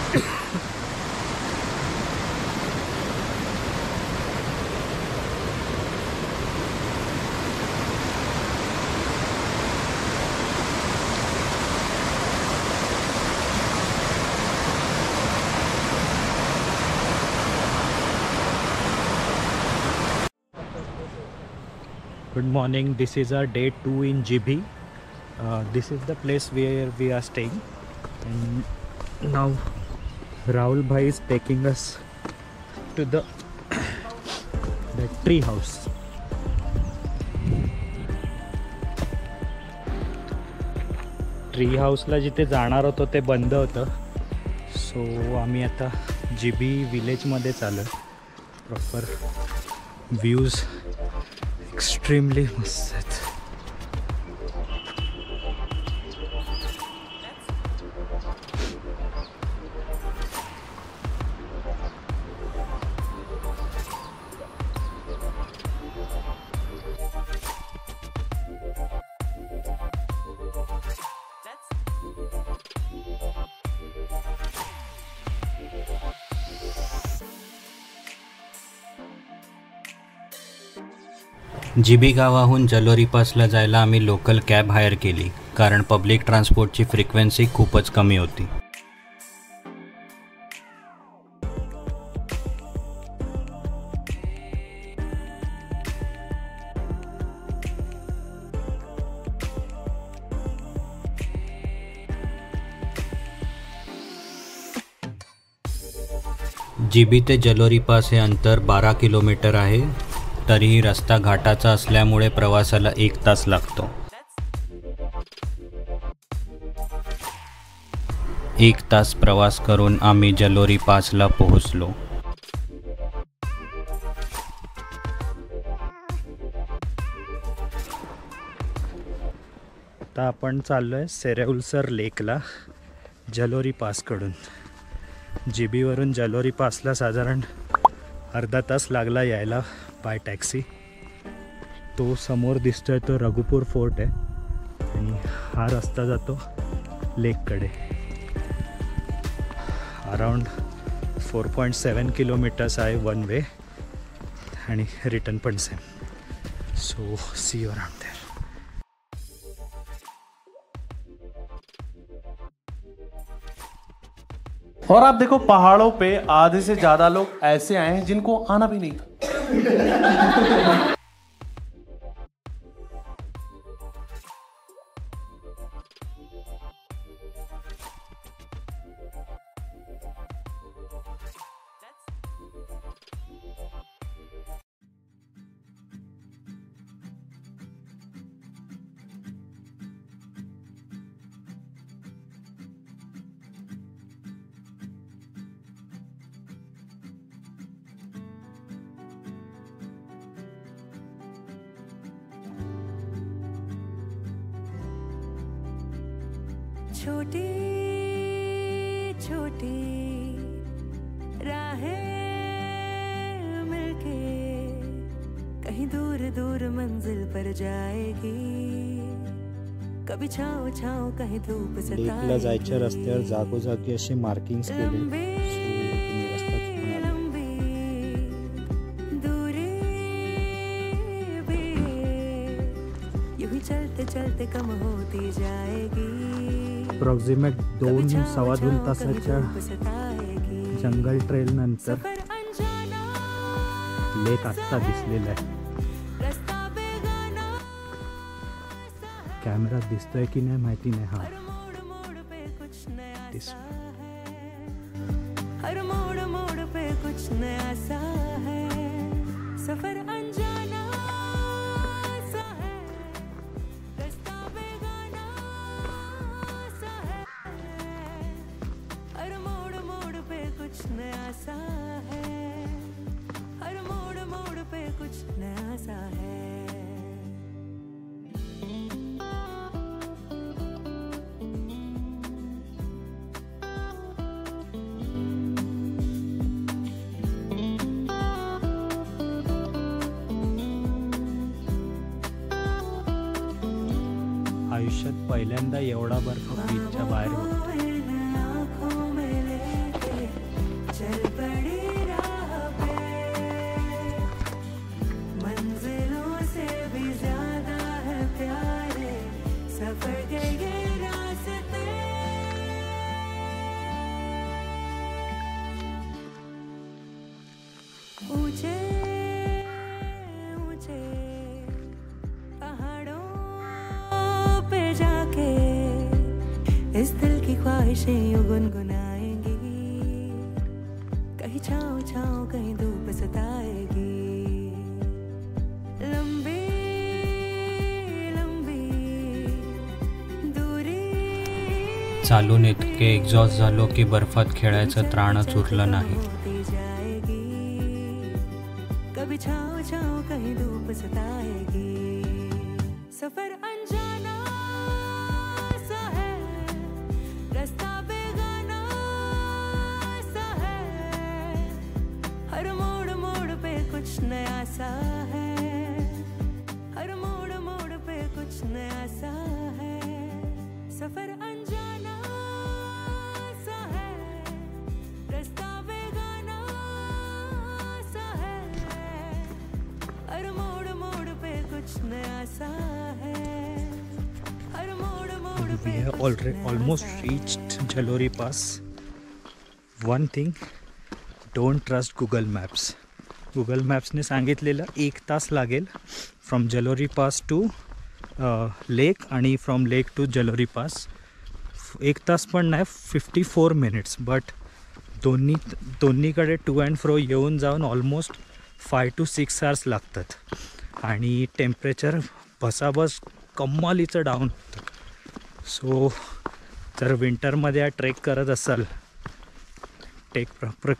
Good morning. This is our day 2 in GB. This is the place where we are staying, and now Rahul Bhai is taking us to the tree house. Tree हाऊसला जिथे जाणार होतो ते बंद होतं, सो आम्ही आता GB विलेजमध्ये चाललो. प्रॉपर व्ह्यूज एक्स्ट्रीमली मस्त आहेत. GB गावाहून जलोरी पासला जायला आम्ही लोकल कॅब हायर केली, कारण पब्लिक ट्रान्सपोर्टची फ्रिक्वेन्सी खूपच कमी होती. GB ते जलोरी पास हे अंतर 12 किलोमीटर आहे. तरीही रस्ता घाटाचा असल्यामुळे प्रवासाला 1 तास लागतो. 1 तास प्रवास करून आम्ही जलोरी पासला पोहोचलो. आता आपण चाललोय सेरेउलसर लेकला जलोरी पासकडून. GB वरून जलोरी पासला साधारण अर्धा तास लागला यायला बाय टॅक्सी. तो समोर दिसतोय तो रघुपूर फोर्ट आहे, आणि हा रस्ता जातो लेककडे. अराउंड 4.7 किलोमीटर्स आहे वन वे, आणि रिटर्न पण same. So see you around there. और आप देखो पहाड़ों पे आधे से ज्यादा लोग ऐसे आए हैं जिनको आना भी नहीं था. छोटी छोटी राहें मिलके कहीं दूर दूर मंजिल पर जाएगी. कभी छाँव छाँव कहीं धूप लेकला जायच्या रस्त्यावर जागोजागी असे मार्किंग्स केले. चलते चलते कम होती जाएगी. अप्रॉक्सिमेट 2-2.25 तासाच्या जंगल ट्रेल नंतर लेक आत्ता दिसलेला आहे. कॅमेरा दिसतोय की नाही माहिती नाही. हा हर मोड़ मोड़ पे कुछ नया सा है. सफर अनजाना सा है. रास्ता बेगाना सा है. हर मोड़ मोड़ पे कुछ नया सा है. हर मोड़ मोड़ पे कुछ नया सा है. आयुष्यात पहिल्यांदा एवढा बर्फ बीचच्या बाहेर होतो. ऊंचे ऊंचे पहाड़ों पे जाके इस दिल की ख्वाहिशें यूं गुनगुनाएंगी, कहीं छाँव छाँव कहीं धूप सताएगी। लंबी लंबी दूरी चालून इतके एक्झॉस्ट झालो की बर्फात खेळायचं त्राणच उरलं नाही। होती जाएगी, कभी छाँव छाँव कहीं धूप सताएगी। सफर अनजाना सा है, रास्ता बेगाना सा है, हर मोड़ मोड़ पे कुछ नया सा है, हर मोड़ मोड़ पे कुछ नया सा है। सफर अनजाना सा है, रास्ता बेगाना सा है, हर मोड़ मोड़ पे कुछ नया सा है, हर मोड़ मोड़ We पे have कुछ already नया almost सा है। reached Jalori Pass. One thing, don't trust Google Maps. Google Mapsने सांगितलेलं 1 तास लागेल फ्रॉम जलोरी पास टू लेक आणि फ्रॉम लेक टू जलोरी पास. 1 तास पण नाही, 54 मिनिट्स. बट दोन्हीकडे टू अँड फ्रो येऊन जाऊन ऑलमोस्ट 5 to 6 hours लागतात. आणि टेम्परेचर बसाबस कमालीचं डाऊन होतं. सो जर विंटरमध्ये हा ट्रेक करत असाल, टेक प्रॉपर,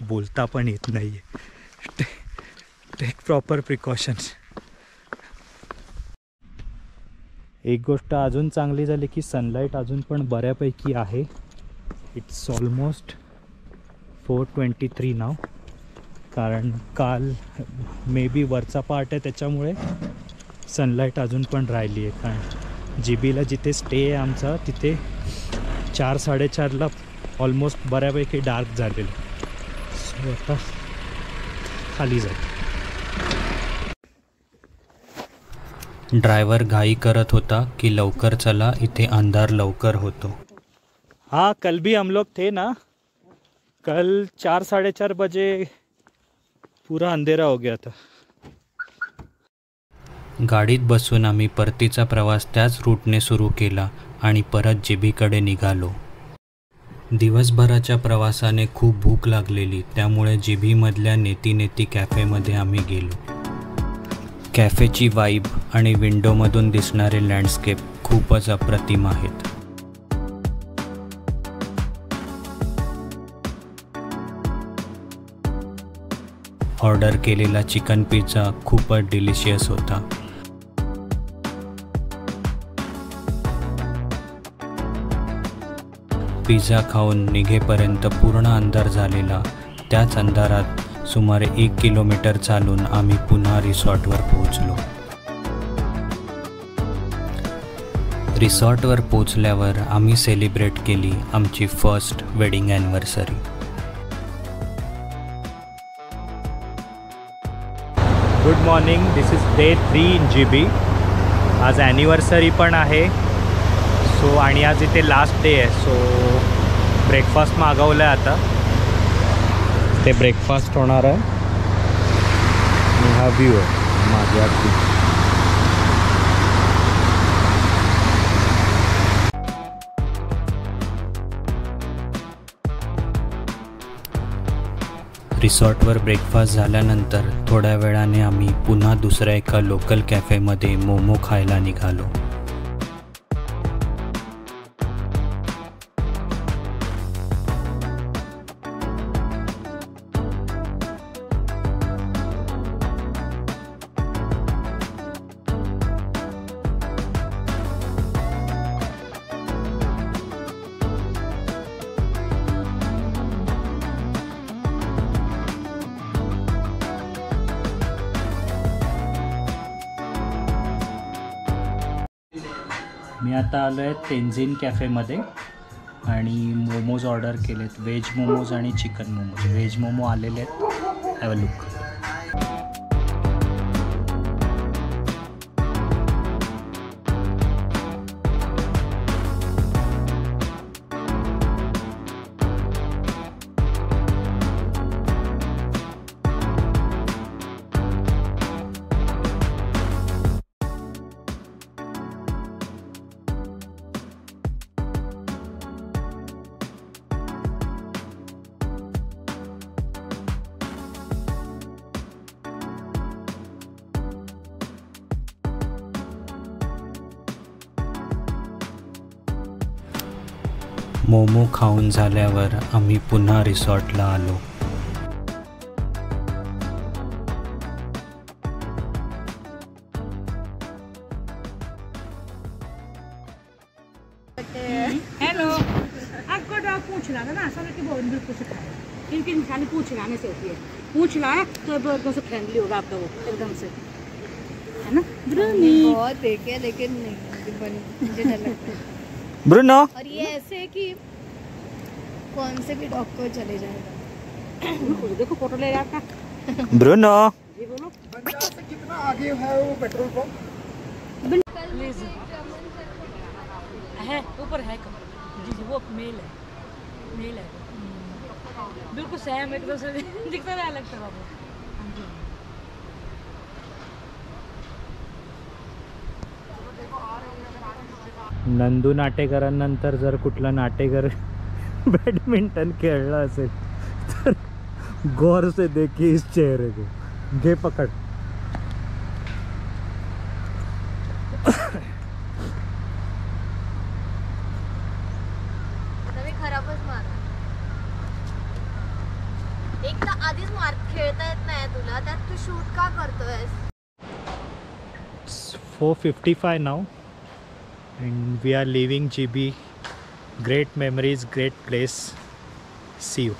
बोलता पण येत नाही आहे, टेक प्रॉपर प्रिकॉशन्स. एक गोष्ट अजून चांगली झाली की सनलाईट अजून पण बऱ्यापैकी आहे. इट्स ऑलमोस्ट 4:23 नाव. कारण काल मे बी वरचा पार्ट आहे त्याच्यामुळे सनलाईट अजून पण राहिली आहे. कारण जीबीला जिथे स्टे आहे आमचा तिथे 4-4:30ला ऑलमोस्ट बऱ्यापैकी डार्क झालेलं. सो आता खाली जाईल. ड्रायव्हर घाई करत होता की लवकर चला, इथे अंधार लवकर होतो. हाँ, कल भी हम लोग थे ना. कल 4-4:30 बजे पूरा अंधेरा हो गया था. गाडीत बसून आम्ही परतीचा प्रवास त्याच रूटने सुरू केला आणि परत जीबीकडे निघालो. दिवसभराच्या प्रवासाने खूप भूक लागलेली, त्यामुळे जीबीमधल्या नेती नेती कॅफेमध्ये आम्ही गेलो. कॅफेची वाईब आणि विंडोमधून दिसणारे लँडस्केप खूपच अप्रतिम आहेत. ऑर्डर केलेला चिकन पिझ्झा खूपच डिलिशियस होता. पिझ्झा खाऊन निघेपर्यंत पूर्ण अंधार झालेला. त्याच अंधारात सुमारे 1 किलोमीटर चालून आम्ही पुन्हा रिसॉर्टवर पोहोचलो. रिसॉर्टवर पोहोचल्यावर आम्ही सेलिब्रेट केली आमची first wedding anniversary. Good morning. This is day 3 in GB. आज ॲनिव्हर्सरी पण आहे. सो आणि आज इथे लास्ट डे आहे. सो ब्रेकफास्ट मागवलं आहे. आता ते ब्रेकफास्ट होणार आहे. आणि हा व्ह्यू आहे माझ्या अगदी. रिसॉर्टवर ब्रेकफास्ट झाल्यानंतर थोड्या वेळाने आम्ही पुन्हा दुसऱ्या एका लोकल कॅफेमध्ये मोमो खायला निघालो. मी आता आलो आहे तेन्झिन कॅफेमध्ये आणि मोमोज ऑर्डर केलेत. व्हेज मोमोज आणि चिकन मोमोज. व्हेज मोमो आलेले आहेत. Have a look. मोमो खाऊन झाल्यावर आम्ही पुन्हा रिसॉर्टला आलो. हेलो आपको डॉग पूछ रहा था ना सब की बहुत बिल्कुल से खाए इनकी निशानी पूछ लाने से होती है पूछ लाए तो एकदम से फ्रेंडली होगा आपका वो एकदम से है ना बहुत देखे लेकिन नहीं मुझे डर लगता है ब्रूनो और ये ऐसे है कि कौन से भी डॉग को चले जाएगा. देखो फोटो ले आपका ब्रूनो जी बोलो कितना आगे है वो पेट्रोल पंप? है ऊपर है जी जी वो मेल है बिल्कुल सेम एकदम से दिखता है अलग तरह से. नंदू नाटेकरांनंतर जर कुठला नाटेकर बॅडमिंटन खेळला असेल तर गौर से देखिए इस चेहरे को. घे पकड. मी खराबच मार एक तर आधीच मार खेळता येत नाही तुला त्यात तू शूट का करतोयस. 4:55 now and we are leaving GB. Great memories, great place. See you.